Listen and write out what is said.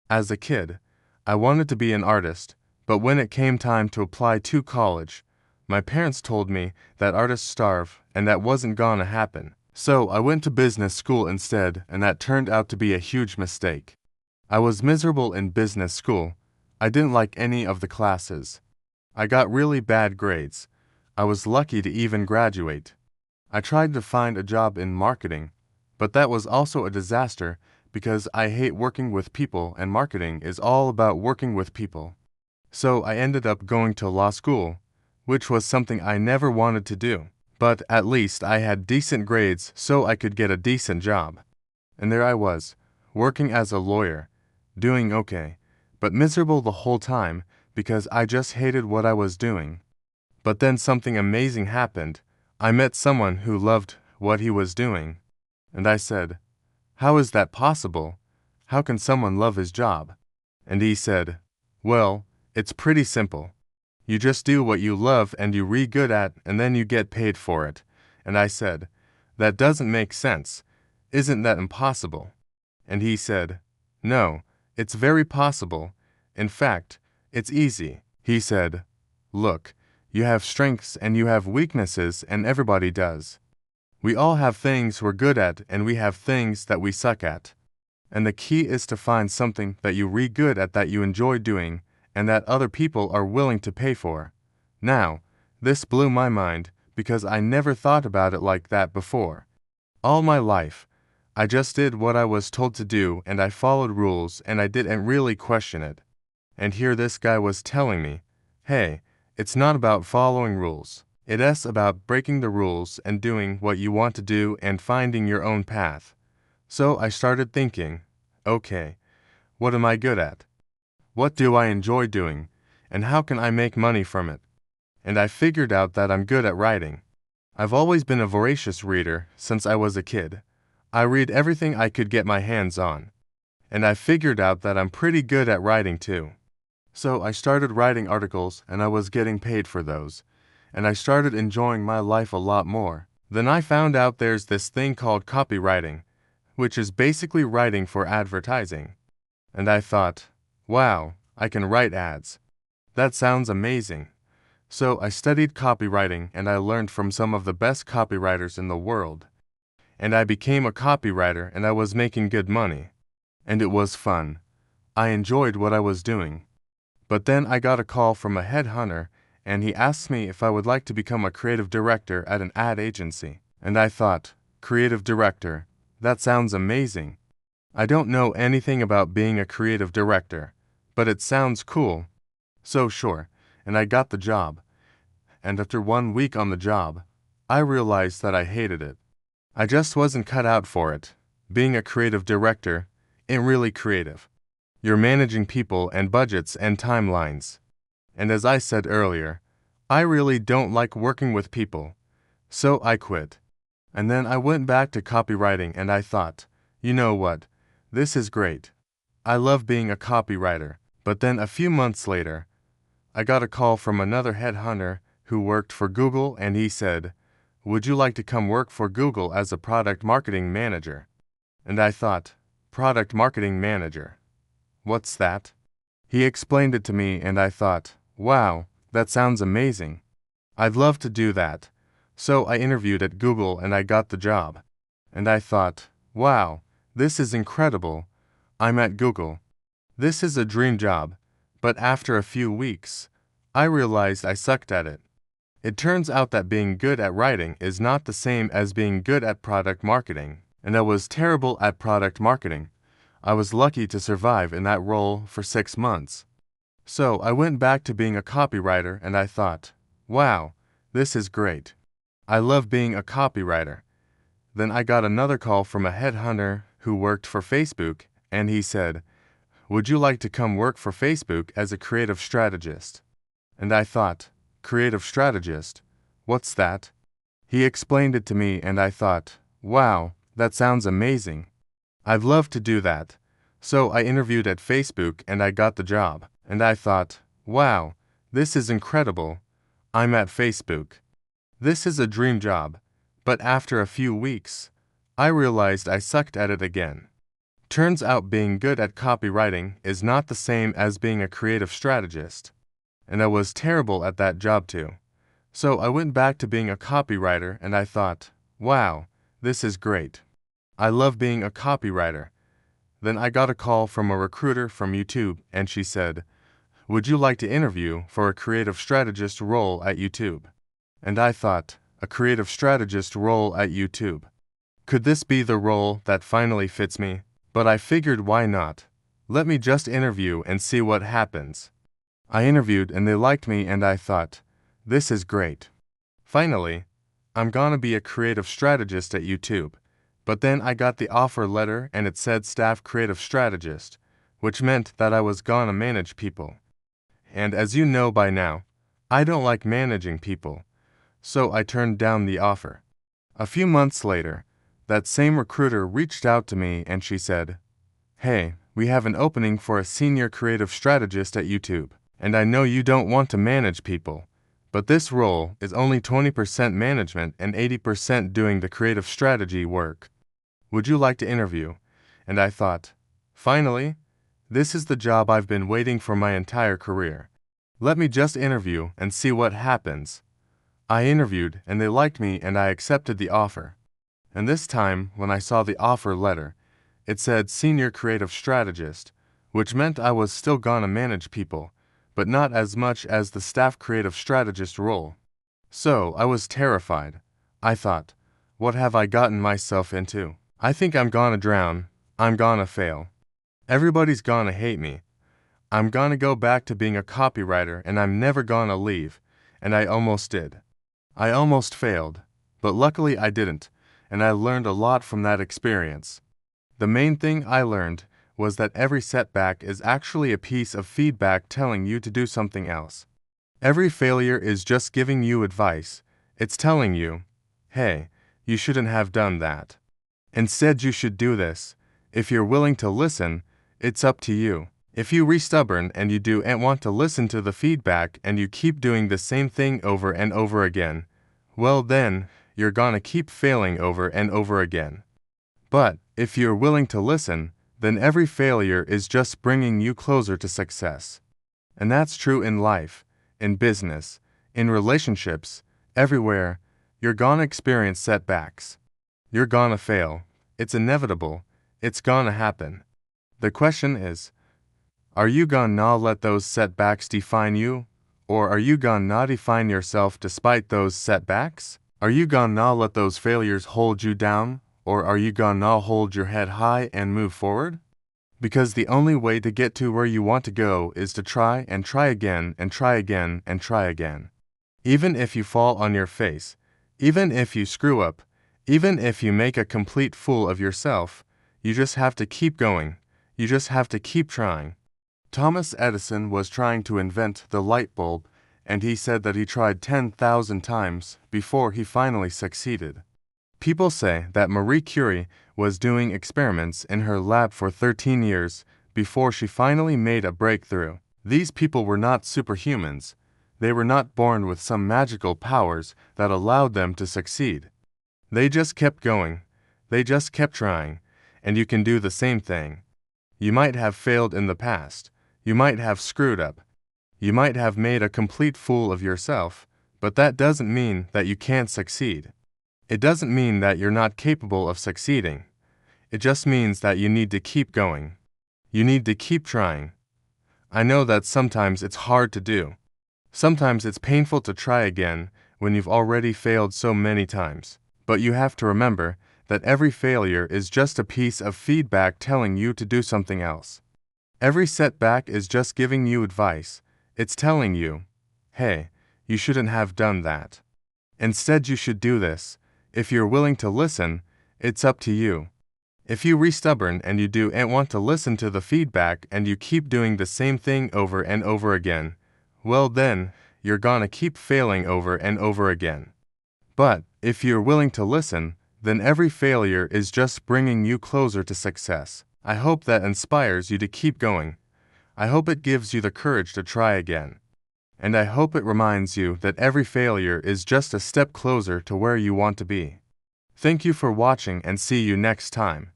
As a kid, I wanted to be an artist, but when it came time to apply to college, my parents told me that artists starve and that wasn't gonna happen. So I went to business school instead, and that turned out to be a huge mistake. I was miserable in business school. I didn't like any of the classes. I got really bad grades. I was lucky to even graduate. I tried to find a job in marketing, but that was also a disaster because I hate working with people and marketing is all about working with people. So I ended up going to law school, which was something I never wanted to do. But at least I had decent grades so I could get a decent job. And there I was, working as a lawyer, doing okay, but miserable the whole time because I just hated what I was doing. But then something amazing happened. I met someone who loved what he was doing. And I said, "How is that possible? How can someone love his job?" And he said, "Well, it's pretty simple. You just do what you love and you're really good at, and then you get paid for it." And I said, "That doesn't make sense. Isn't that impossible?" And he said, "No, it's very possible. In fact, it's easy." He said, "Look, you have strengths and you have weaknesses, and everybody does. We all have things we're good at and we have things that we suck at. And the key is to find something that you're really good at that you enjoy doing and that other people are willing to pay for." Now, this blew my mind because I never thought about it like that before. All my life, I just did what I was told to do and I followed rules and I didn't really question it. And here this guy was telling me, "Hey, it's not about following rules. It's about breaking the rules and doing what you want to do and finding your own path." So I started thinking, okay, what am I good at? What do I enjoy doing? And how can I make money from it? And I figured out that I'm good at writing. I've always been a voracious reader since I was a kid. I read everything I could get my hands on. And I figured out that I'm pretty good at writing too. So I started writing articles and I was getting paid for those. And I started enjoying my life a lot more. Then I found out there's this thing called copywriting, which is basically writing for advertising. And I thought, wow, I can write ads. That sounds amazing. So I studied copywriting and I learned from some of the best copywriters in the world. And I became a copywriter and I was making good money. And it was fun. I enjoyed what I was doing. But then I got a call from a headhunter and he asked me if I would like to become a creative director at an ad agency. And I thought, creative director, that sounds amazing. I don't know anything about being a creative director, but it sounds cool. So sure, and I got the job. And after 1 week on the job, I realized that I hated it. I just wasn't cut out for it. Being a creative director ain't really creative. You're managing people and budgets and timelines. And as I said earlier, I really don't like working with people. So I quit. And then I went back to copywriting and I thought, you know what? This is great. I love being a copywriter. But then a few months later, I got a call from another headhunter who worked for Google and he said, "Would you like to come work for Google as a product marketing manager?" And I thought, product marketing manager? What's that? He explained it to me and I thought, wow, that sounds amazing. I'd love to do that. So I interviewed at Google and I got the job. And I thought, wow, this is incredible. I'm at Google. This is a dream job. But after a few weeks, I realized I sucked at it. It turns out that being good at writing is not the same as being good at product marketing. And I was terrible at product marketing. I was lucky to survive in that role for 6 months. So I went back to being a copywriter and I thought, wow, this is great. I love being a copywriter. Then I got another call from a headhunter who worked for Facebook and he said, "Would you like to come work for Facebook as a creative strategist?" And I thought, creative strategist? What's that? He explained it to me and I thought, wow, that sounds amazing. I'd love to do that. So I interviewed at Facebook and I got the job. And I thought, wow, this is incredible. I'm at Facebook. This is a dream job. But after a few weeks, I realized I sucked at it again. Turns out being good at copywriting is not the same as being a creative strategist. And I was terrible at that job too. So I went back to being a copywriter and I thought, wow, this is great. I love being a copywriter. Then I got a call from a recruiter from YouTube and she said, would you like to interview for a creative strategist role at YouTube? And I thought, a creative strategist role at YouTube. Could this be the role that finally fits me? But I figured why not? Let me just interview and see what happens. I interviewed and they liked me and I thought, this is great. Finally, I'm gonna be a creative strategist at YouTube. But then I got the offer letter and it said staff creative strategist, which meant that I was gonna manage people. And as you know by now, I don't like managing people. So I turned down the offer. A few months later, that same recruiter reached out to me and she said, hey, we have an opening for a senior creative strategist at YouTube, and I know you don't want to manage people, but this role is only 20% management and 80% doing the creative strategy work. Would you like to interview? And I thought, finally, this is the job I've been waiting for my entire career. Let me just interview and see what happens. I interviewed and they liked me and I accepted the offer. And this time, when I saw the offer letter, it said Senior Creative Strategist, which meant I was still gonna manage people, but not as much as the Staff Creative Strategist role. So I was terrified. I thought, what have I gotten myself into? I think I'm gonna drown. I'm gonna fail. Everybody's gonna hate me. I'm gonna go back to being a copywriter and I'm never gonna leave. And I almost did. I almost failed, but luckily I didn't. And I learned a lot from that experience. The main thing I learned was that every setback is actually a piece of feedback telling you to do something else. Every failure is just giving you advice. It's telling you, hey, you shouldn't have done that. Instead, you should do this. If you're willing to listen, it's up to you. If you re stubborn and you do and want to listen to the feedback and you keep doing the same thing over and over again, well then, you're gonna keep failing over and over again. But if you're willing to listen, then every failure is just bringing you closer to success. And that's true in life, in business, in relationships, everywhere. You're gonna experience setbacks. You're gonna fail. It's inevitable. It's gonna happen. The question is, are you gonna let those setbacks define you? Or are you gonna define yourself despite those setbacks? Are you gonna let those failures hold you down, or are you gonna hold your head high and move forward? Because the only way to get to where you want to go is to try and try again and try again and try again. Even if you fall on your face, even if you screw up, even if you make a complete fool of yourself, you just have to keep going. You just have to keep trying. Thomas Edison was trying to invent the light bulb, and he said that he tried 10,000 times before he finally succeeded. People say that Marie Curie was doing experiments in her lab for 13 years before she finally made a breakthrough. These people were not superhumans. They were not born with some magical powers that allowed them to succeed. They just kept going. They just kept trying. And you can do the same thing. You might have failed in the past. You might have screwed up. You might have made a complete fool of yourself, but that doesn't mean that you can't succeed. It doesn't mean that you're not capable of succeeding. It just means that you need to keep going. You need to keep trying. I know that sometimes it's hard to do. Sometimes it's painful to try again when you've already failed so many times. But you have to remember that every failure is just a piece of feedback telling you to do something else. Every setback is just giving you advice. It's telling you, hey, you shouldn't have done that. Instead, you should do this. If you're willing to listen, it's up to you. If you re stubborn and you do and want to listen to the feedback and you keep doing the same thing over and over again, well then, you're gonna keep failing over and over again. But if you're willing to listen, then every failure is just bringing you closer to success. I hope that inspires you to keep going. I hope it gives you the courage to try again. And I hope it reminds you that every failure is just a step closer to where you want to be. Thank you for watching and see you next time.